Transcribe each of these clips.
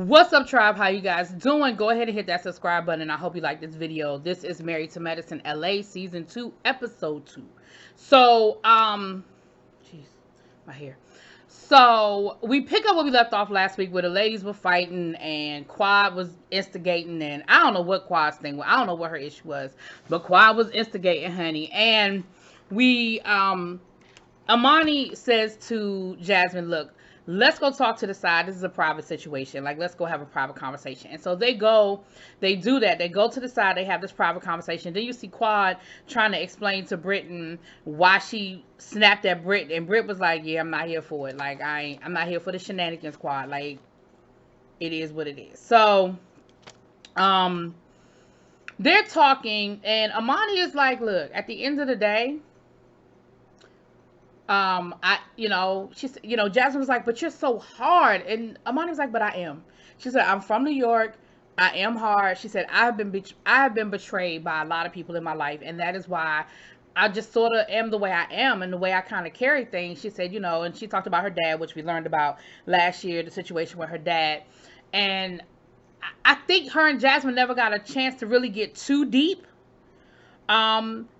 What's up, tribe? How you guys doing? Go ahead and hit that subscribe button. I hope you like this video. This is Married to Medicine LA season 2 episode 2. So jeez, my hair. So we pick up where we left off last week, where the ladies were fighting and Quad was instigating, and I don't know what Quad's thing was. I don't know what her issue was, but Quad was instigating, honey. And we Amani says to Jasmine, look, let's go talk to the side. This is a private situation. Like, let's go have a private conversation. And so they do that. They go to the side. They have this private conversation. Then you see Quad trying to explain to Britton why she snapped at Britt. And Britt was like, yeah, I'm not here for it. Like, I'm not here for the shenanigans, Quad. Like, it is what it is. So, they're talking. And Amani is like, look, at the end of the day, Jasmine was like, but you're so hard. And Amani was like, but I am. She said, I'm from New York. I am hard. She said, I have been betrayed by a lot of people in my life. And that is why I just sort of am the way I am and the way I kind of carry things. She said, and she talked about her dad, which we learned about last year, the situation with her dad. And I think her and Jasmine never got a chance to really get too deep.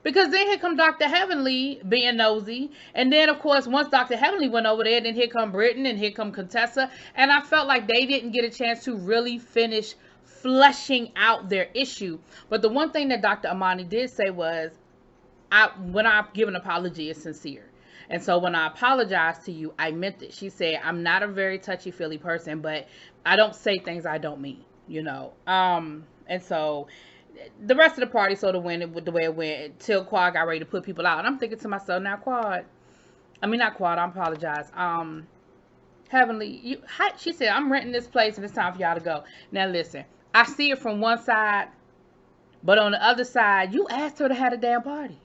Because then here come Dr. Heavenly being nosy. And then, of course, once Dr. Heavenly went over there, then here come Britton and here come Contessa. And I felt like they didn't get a chance to really finish fleshing out their issue. But the one thing that Dr. Amani did say was, when I give an apology, it's sincere. And so when I apologized to you, I meant it. She said, I'm not a very touchy-feely person, but I don't say things I don't mean, And so the rest of the party sort of went with the way it went until Quad got ready to put people out. And I'm thinking to myself, now Quad, not Quad, I apologize. Heavenly, she said, I'm renting this place and it's time for y'all to go. Now listen, I see it from one side, but on the other side, you asked her to have a damn party.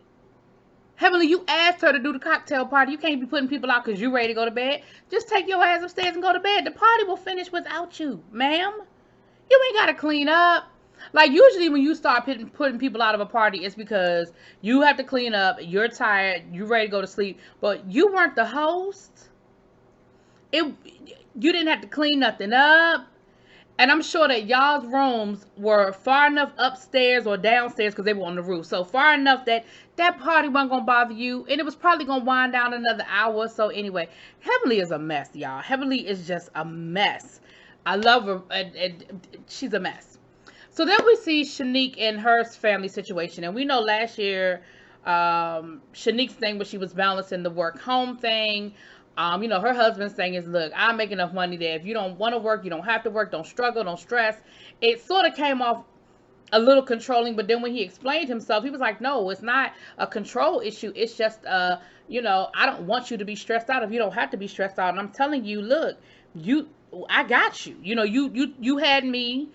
Heavenly, you asked her to do the cocktail party. You can't be putting people out because you're ready to go to bed. Just take your ass upstairs and go to bed. The party will finish without you, ma'am. You ain't got to clean up. Like, usually when you start putting people out of a party, it's because you have to clean up, you're tired, you're ready to go to sleep. But you weren't the host. You didn't have to clean nothing up. And I'm sure that y'all's rooms were far enough upstairs or downstairs because they were on the roof. So far enough that party wasn't going to bother you. And it was probably going to wind down another hour. So anyway, Heavenly is a mess, y'all. Heavenly is just a mess. I love her. And she's a mess. So then we see Shanique and her family situation. And we know last year, Shanique's thing was she was balancing the work-home thing. Her husband's thing is, look, I make enough money that if you don't want to work, you don't have to work. Don't struggle. Don't stress. It sort of came off a little controlling. But then when he explained himself, he was like, no, it's not a control issue. It's just, I don't want you to be stressed out if you don't have to be stressed out. And I'm telling you, look, I got you. You had me.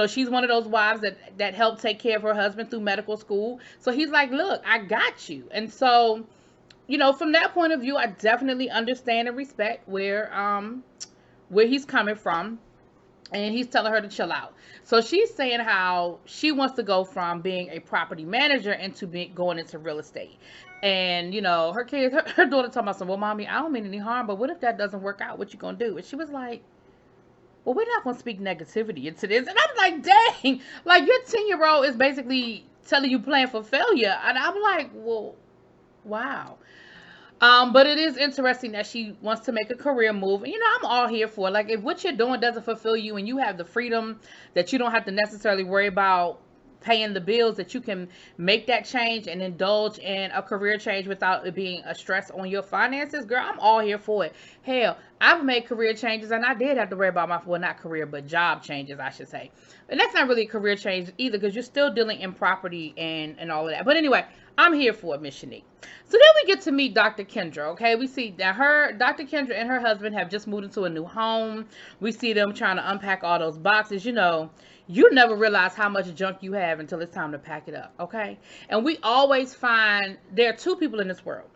She's one of those wives that helped take care of her husband through medical school. So he's like, look, I got you. And so, from that point of view, I definitely understand and respect where he's coming from. And he's telling her to chill out. So she's saying how she wants to go from being a property manager into going into real estate. And, her kids, her daughter talking about, well, mommy, I don't mean any harm, but what if that doesn't work out? What you going to do? And she was like, well, we're not going to speak negativity into this. And I'm like, dang, like your 10-year-old is basically telling you plan for failure. And I'm like, well, wow. But it is interesting that she wants to make a career move. And, I'm all here for it. Like, if what you're doing doesn't fulfill you and you have the freedom that you don't have to necessarily worry about paying the bills, that you can make that change and indulge in a career change without it being a stress on your finances, girl, I'm all here for it. Hell, I've made career changes and I did have to worry about not career, but job changes, I should say. And that's not really a career change either because you're still dealing in property and all of that. But anyway, I'm here for it, Miss Shanique. So then we get to meet Dr. Kendra, okay? We see that Dr. Kendra and her husband have just moved into a new home. We see them trying to unpack all those boxes. You never realize how much junk you have until it's time to pack it up, okay? And we always find there are two people in this world.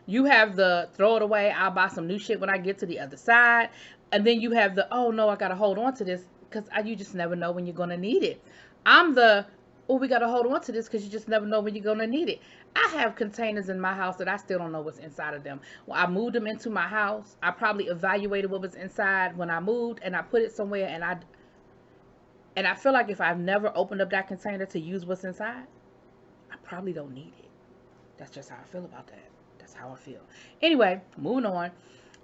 You have the throw it away, I'll buy some new shit when I get to the other side. And then you have the, oh no, I got to hold on to this because you just never know when you're going to need it. I'm the, oh, we got to hold on to this because you just never know when you're going to need it. I have containers in my house that I still don't know what's inside of them. Well, I moved them into my house. I probably evaluated what was inside when I moved and I put it somewhere and And I feel like if I've never opened up that container to use what's inside, I probably don't need it. That's just how I feel about that. That's how I feel. Anyway, moving on.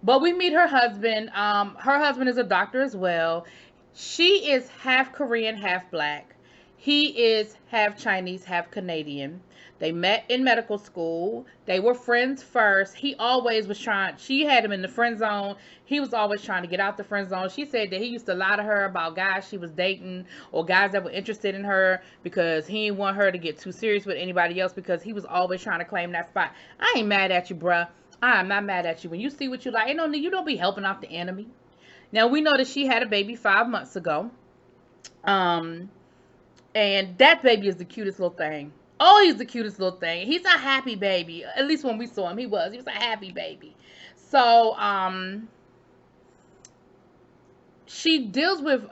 But we meet her husband. Her husband is a doctor as well. She is half Korean, half black. He is half Chinese, half Canadian. They met in medical school. They were friends first. He always was trying, she had him in the friend zone. He was always trying to get out the friend zone. She said that he used to lie to her about guys she was dating or guys that were interested in her because he didn't want her to get too serious with anybody else because he was always trying to claim that spot. I ain't mad at you, bruh. I am not mad at you. When you see what you like, ain't no need, you don't be helping out the enemy. Now, we know that she had a baby 5 months ago. And that baby is the cutest little thing. Oh, he's the cutest little thing. He's a happy baby. At least when we saw him, he was. He was a happy baby. So, she deals with,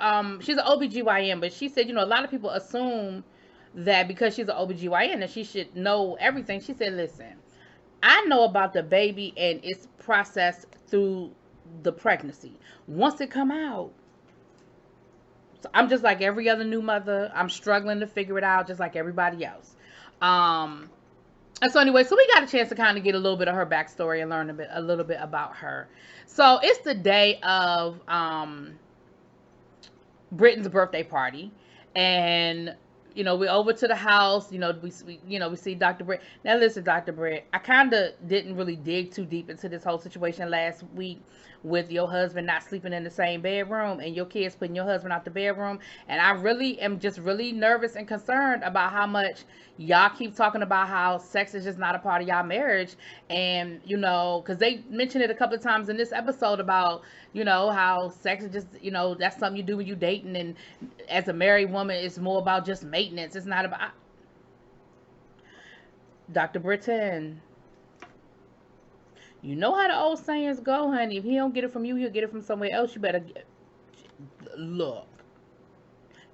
she's an OBGYN, but she said, you know, a lot of people assume that because she's an OBGYN that she should know everything. She said, listen, I know about the baby and its process through the pregnancy. Once it come out, so I'm just like every other new mother. I'm struggling to figure it out just like everybody else. And so anyway, so we got a chance to kind of get a little bit of her backstory and learn a little bit about her. So it's the day of Britton's birthday party, and you know, we're over to the house. You know, we see Dr. Britt. Now listen, Dr. Britt, I kind of didn't really dig too deep into this whole situation last week with your husband not sleeping in the same bedroom and your kids putting your husband out the bedroom. And I really am just really nervous and concerned about how much y'all keep talking about how sex is just not a part of y'all marriage. And, you know, because they mentioned it a couple of times in this episode about, you know, how sex is just, you know, that's something you do when you dating. And as a married woman, it's more about just maintenance. It's not about... Dr. Britton, you know how the old sayings go, honey. If he don't get it from you, he'll get it from somewhere else. You better look.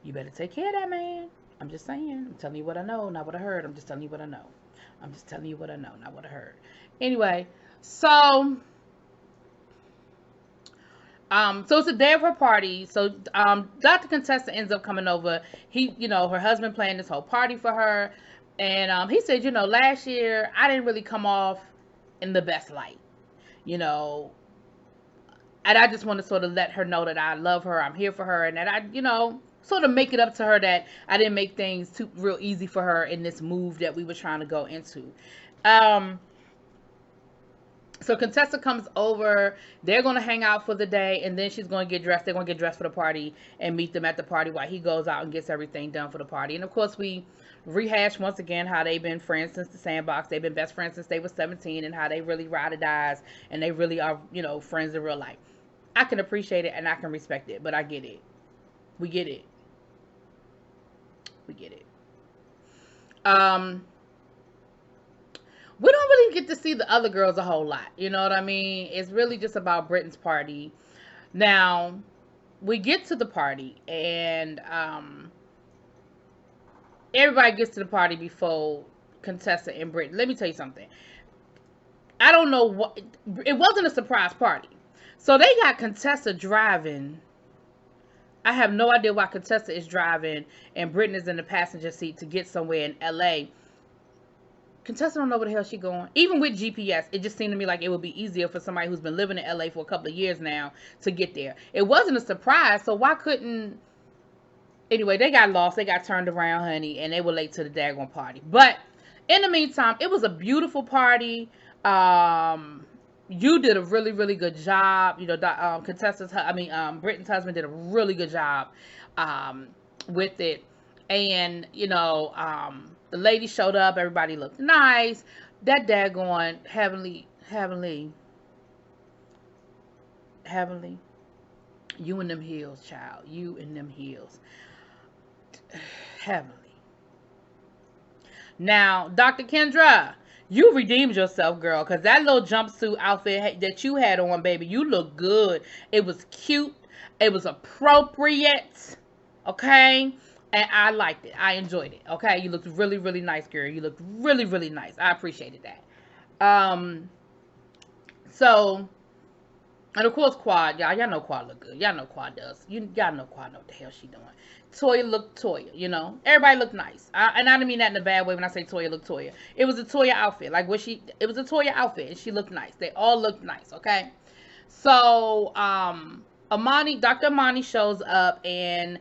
You better take care of that man. I'm just saying. I'm telling you what I know, not what I heard. I'm just telling you what I know. I'm just telling you what I know, not what I heard. Anyway, so it's a day of her party. So Dr. Contessa ends up coming over. He, you know, her husband planned this whole party for her. And he said, you know, last year I didn't really come off in the best light, you know, and I just want to sort of let her know that I love her, I'm here for her, and that I, you know, sort of make it up to her that I didn't make things too real easy for her in this move that we were trying to go into. So Contessa comes over, they're going to hang out for the day, and then she's going to get dressed. They're going to get dressed for the party and meet them at the party while he goes out and gets everything done for the party. And of course, we rehash once again how they've been friends since the sandbox. They've been best friends since they were 17, and how they really ride or dies, and they really are, you know, friends in real life. I can appreciate it and I can respect it, but I get it. We get it. We get it. We don't really get to see the other girls a whole lot. You know what I mean? It's really just about Britton's party. Now, we get to the party, and everybody gets to the party before Contessa and Britton. Let me tell you something. I don't know what... It wasn't a surprise party. So they got Contessa driving. I have no idea why Contessa is driving and Britton is in the passenger seat to get somewhere in L.A. Contessa don't know where the hell she going. Even with GPS, it just seemed to me like it would be easier for somebody who's been living in LA for a couple of years now to get there. It wasn't a surprise, so why couldn't... Anyway, they got lost. They got turned around, honey, and they were late to the daggone party. But in the meantime, it was a beautiful party. You did a really, really good job. You know, Britton's husband did a really good job with it. And, you know, the lady showed up. Everybody looked nice. That daggone heavenly. You in them heels, child. You in them heels. Heavenly. Now, Dr. Kendra, you redeemed yourself, girl, because that little jumpsuit outfit that you had on, baby, you look good. It was cute. It was appropriate. Okay? And I liked it. I enjoyed it. Okay? You looked really, really nice, girl. You looked really, really nice. I appreciated that. So And of course, Quad, y'all know Quad look good. Y'all know Quad does. Y'all know Quad know what the hell she doing. Toya looked Toya, you know. Everybody looked nice. And I didn't mean that in a bad way when I say Toya looked Toya. It was a Toya outfit. Like it was a Toya outfit and she looked nice. They all looked nice, okay? So, Dr. Amani shows up and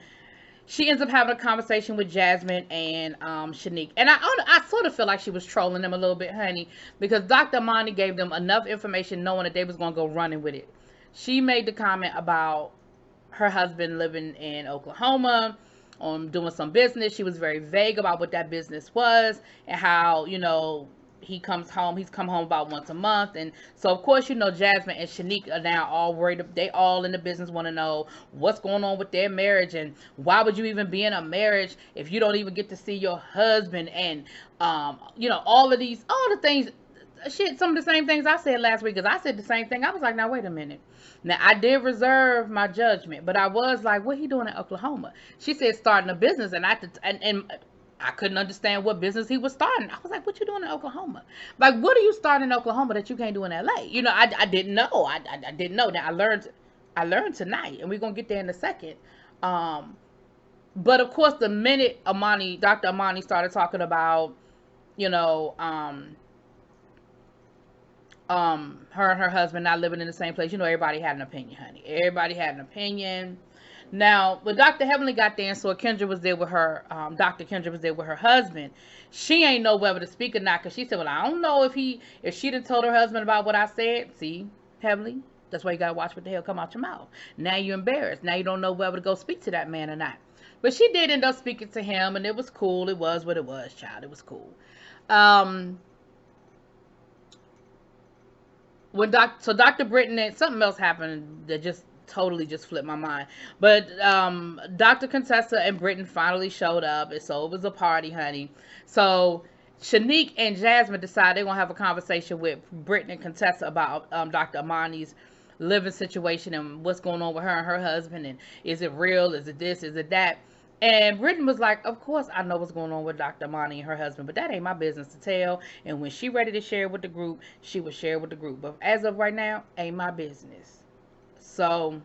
she ends up having a conversation with Jasmine and Shanique. And I sort of feel like she was trolling them a little bit, honey, because Dr. Amani gave them enough information knowing that they was going to go running with it. She made the comment about her husband living in Oklahoma, doing some business. She was very vague about what that business was and how, he comes home. He's come home about once a month. And so, of course, Jasmine and Shanique are now all worried. They all in the business want to know what's going on with their marriage and why would you even be in a marriage if you don't even get to see your husband and, all the things. Shit, some of the same things I said last week, because I said the same thing. I was like, now, wait a minute. Now, I did reserve my judgment, but I was like, what he doing in Oklahoma? She said starting a business, and I couldn't understand what business he was starting. I was like, what you doing in Oklahoma? Like, what are you starting in Oklahoma that you can't do in LA? I didn't know. I didn't know. Now, I learned tonight, and we're going to get there in a second. But, of course, the minute Dr. Amani started talking about, her and her husband not living in the same place, everybody had an opinion, honey. Everybody had an opinion. Now, when Dr. Heavenly got there and saw Kendra was there with her, Dr. Kendra was there with her husband, she ain't know whether to speak or not, because she said, well, I don't know if she done told her husband about what I said. See, Heavenly, that's why you got to watch what the hell come out your mouth. Now you're embarrassed. Now you don't know whether to go speak to that man or not. But she did end up speaking to him, and it was cool. It was what it was, child. It was cool. So Dr. Britton and something else happened that just totally just flipped my mind. But Dr. Contessa and Britton finally showed up, and so it was a party, honey. So Shanique and Jasmine decided they're gonna have a conversation with Britton and Contessa about Dr. Amani's living situation and what's going on with her and her husband, and is it real? Is it this? Is it that? And Brittany was like, of course I know what's going on with Dr. Amani and her husband, but that ain't my business to tell. And when she ready to share with the group, she will share with the group. But as of right now, ain't my business. So,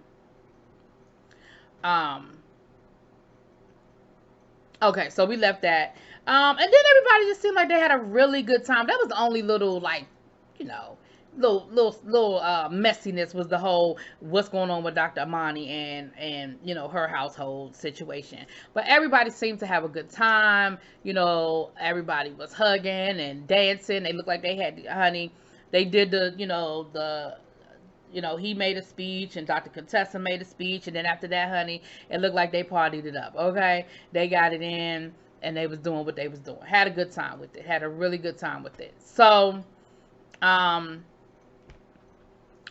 okay, so we left that. And then everybody just seemed like they had a really good time. That was the only little, like, little messiness was the whole what's going on with Dr. Amani and her household situation. But everybody seemed to have a good time. Everybody was hugging and dancing. They looked like they had, honey. They did he made a speech and Dr. Contessa made a speech, and then after that, honey, it looked like they partied it up. Okay, they got it in and they was doing what they was doing. Had a good time with it. Had a really good time with it. So,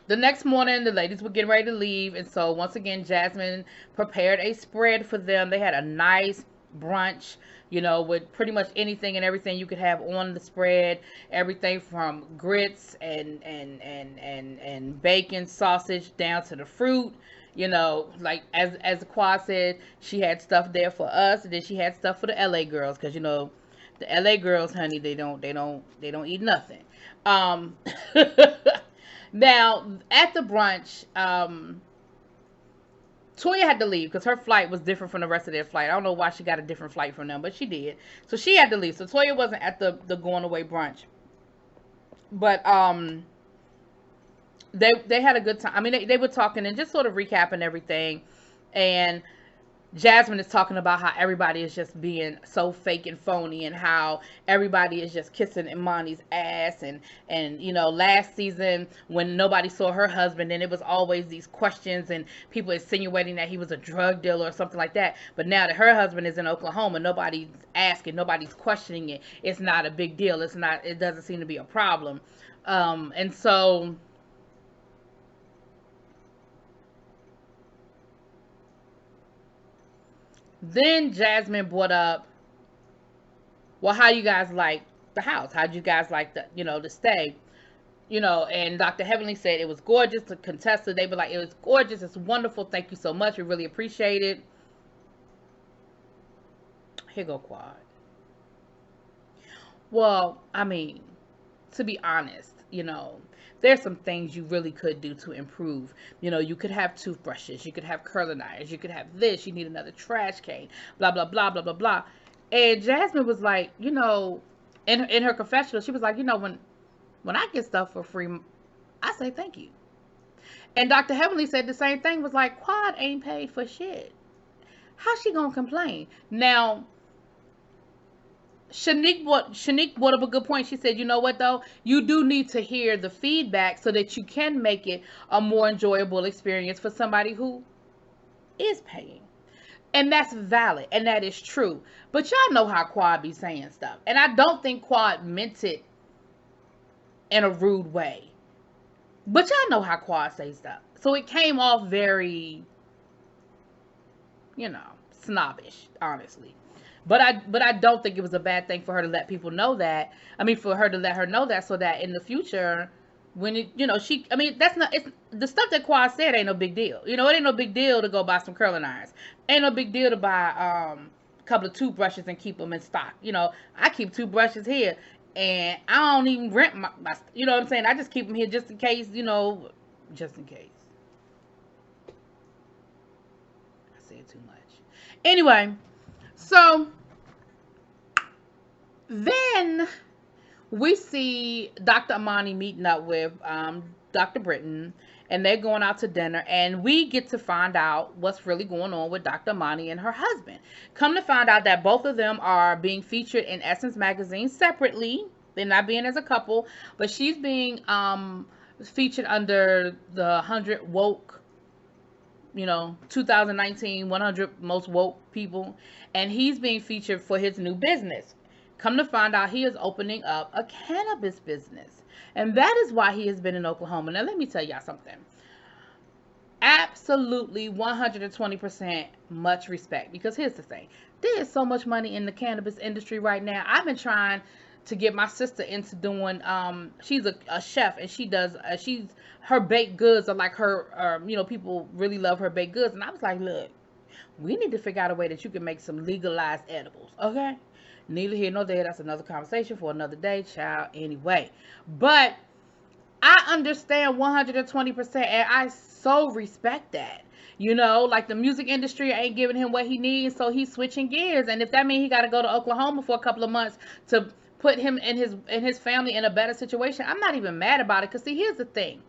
the next morning, the ladies were getting ready to leave, and so once again, Jasmine prepared a spread for them. They had a nice brunch, with pretty much anything and everything you could have on the spread. Everything from grits and bacon, sausage, down to the fruit. Like as the Quad said, she had stuff there for us, and then she had stuff for the LA girls, because the LA girls, honey, they don't eat nothing. Now, at the brunch, Toya had to leave because her flight was different from the rest of their flight. I don't know why she got a different flight from them, but she did. So she had to leave. So Toya wasn't at the going away brunch. But they had a good time. I mean, they were talking and just sort of recapping everything. And Jasmine is talking about how everybody is just being so fake and phony, and how everybody is just kissing Imani's ass, and last season when nobody saw her husband, and it was always these questions and people insinuating that he was a drug dealer or something like that. But now that her husband is in Oklahoma, nobody's asking, nobody's questioning it. It's not a big deal. It doesn't seem to be a problem. And so then Jasmine brought up, well, how you guys like the house? How'd you guys like the stay? And Dr. Heavenly said it was gorgeous. The Contessa, they were like, it was gorgeous. It's wonderful. Thank you so much. We really appreciate it. Here go Quad. Well, I mean, to be honest, there's some things you really could do to improve. You know, you could have toothbrushes, you could have curling irons, you could have this, you need another trash can, blah, blah, blah, blah, blah, blah. And Jasmine was like, you know, in her confessional, she was like, you know, when I get stuff for free, I say thank you. And Dr. Heavenly said the same thing, was like, Quad ain't paid for shit. How's she gonna complain? Now, Shanique brought up a good point. She said, you know what though? You do need to hear the feedback so that you can make it a more enjoyable experience for somebody who is paying. And that's valid, and that is true. But y'all know how Quad be saying stuff. And I don't think Quad meant it in a rude way. But y'all know how Quad say stuff. So it came off very, you know, snobbish, honestly. But I don't think it was a bad thing for her to let people know that. I mean, for her to let her know that, so that in the future, when it, you know, she, I mean, that's not, it's the stuff that Quad said ain't no big deal. You know, it ain't no big deal to go buy some curling irons. Ain't no big deal to buy a couple of toothbrushes and keep them in stock. You know, I keep toothbrushes here, and I don't even rent my you know what I'm saying? I just keep them here just in case, you know, just in case. I said too much. Anyway, so then we see Dr. Amani meeting up with Dr. Britton, and they're going out to dinner, and we get to find out what's really going on with Dr. Amani and her husband. Come to find out that both of them are being featured in Essence magazine separately. They're not being as a couple, but she's being featured under the 100 woke, you know, 2019 100 most woke people, and he's being featured for his new business. Come to find out, he is opening up a cannabis business. And that is why he has been in Oklahoma. Now, let me tell y'all something. Absolutely 120% much respect. Because here's the thing. There is so much money in the cannabis industry right now. I've been trying to get my sister into doing, she's a chef, and she does, her baked goods are like her, you know, people really love her baked goods. And I was like, look, we need to figure out a way that you can make some legalized edibles, okay? Neither here nor there. That's another conversation for another day, child, anyway. But I understand 120%, and I so respect that. You know, like the music industry ain't giving him what he needs, so he's switching gears. And if that means he got to go to Oklahoma for a couple of months to put him and his family in a better situation, I'm not even mad about it. Because, see, here's the thing.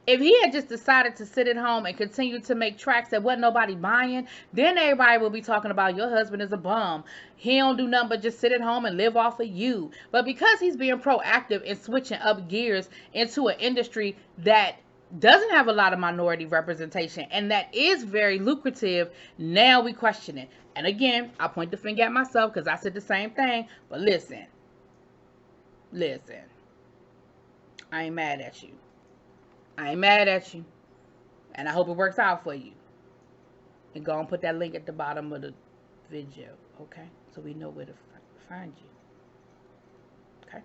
If he had just decided to sit at home and continue to make tracks that wasn't nobody buying, then everybody will be talking about your husband is a bum. He don't do nothing but just sit at home and live off of you. But because he's being proactive and switching up gears into an industry that doesn't have a lot of minority representation and that is very lucrative, now we question it. And again, I point the finger at myself because I said the same thing. But listen, I ain't mad at you. I ain't mad at you, and I hope it works out for you. And go and put that link at the bottom of the video, okay? So we know where to find you, okay?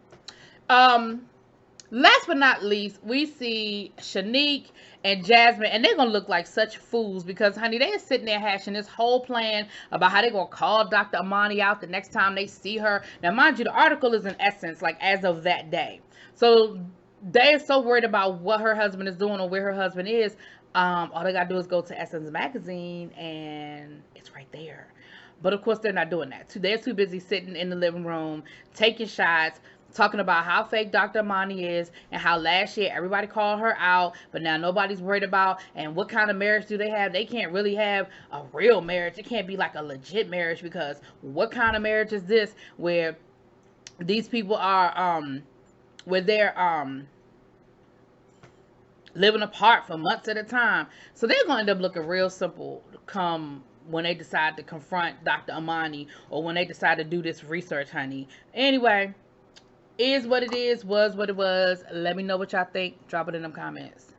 Last but not least, we see Shanique and Jasmine, and they're gonna look like such fools because, honey, they're sitting there hashing this whole plan about how they're gonna call Dr. Amani out the next time they see her. Now, mind you, the article is in Essence, like as of that day, so they're so worried about what her husband is doing or where her husband is. All they gotta do is go to Essence magazine and it's right there. But of course they're not doing that. They're too busy sitting in the living room, taking shots, talking about how fake Dr. Amani is and how last year everybody called her out, but now nobody's worried about, and what kind of marriage do they have? They can't really have a real marriage. It can't be like a legit marriage, because what kind of marriage is this where these people are where they're living apart for months at a time. So they're going to end up looking real simple come when they decide to confront Dr. Amani, or when they decide to do this research, honey. Anyway, is what it is, was what it was. Let me know what y'all think. Drop it in them comments.